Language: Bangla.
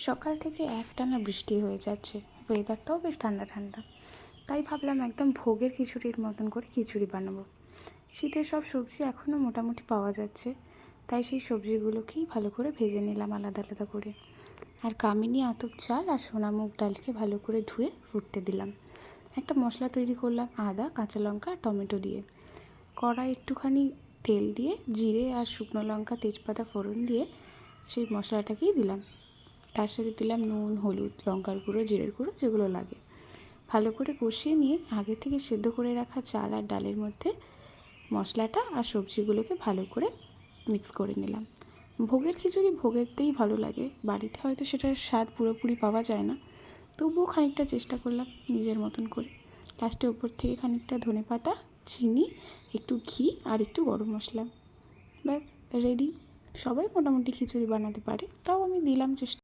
সকাল থেকে একটানা বৃষ্টি হয়ে যাচ্ছে, ওয়েদারটাও বেশ ঠান্ডা ঠান্ডা। তাই ভাবলাম একদম ভোগের খিচুড়ির মতন করে খিচুড়ি বানাবো। শীতের সব সবজি এখনও মোটামুটি পাওয়া যাচ্ছে, তাই সেই সবজিগুলোকেই ভালো করে ভেজে নিলাম আলাদা আলাদা করে। আর কামিনী আতপ চাল আর সোনা মুগ ডালকে ভালো করে ধুয়ে ফুটতে দিলাম। একটা মশলা তৈরি করলাম আদা, কাঁচা লঙ্কা আর টমেটো দিয়ে। কড়াই একটুখানি তেল দিয়ে জিরে আর শুকনো লঙ্কা, তেজপাতা ফোড়ন দিয়ে সেই মশলাটাকেই দিলাম। তার সাথে দিলাম নুন, হলুদ, লঙ্কার গুঁড়ো, জিরের গুঁড়ো যেগুলো লাগে। ভালো করে কষিয়ে নিয়ে আগে থেকে সেদ্ধ করে রাখা চাল আর ডালের মধ্যে মশলাটা আর সবজিগুলোকে ভালো করে মিক্স করে নিলাম। ভোগের খিচুড়ি ভোগেরতেই ভালো লাগে, বাড়িতে হয়তো সেটার স্বাদ পুরোপুরি পাওয়া যায় না, তবুও খানিকটা চেষ্টা করলাম নিজের মতন করে। লাস্টে ওপর থেকে খানিকটা ধনেপাতা, চিনি, একটু ঘি আর একটু গরম মশলা, ব্যাস রেডি। সবাই মোটামুটি খিচুড়ি বানাতে পারে, তাও আমি দিলাম চেষ্টা।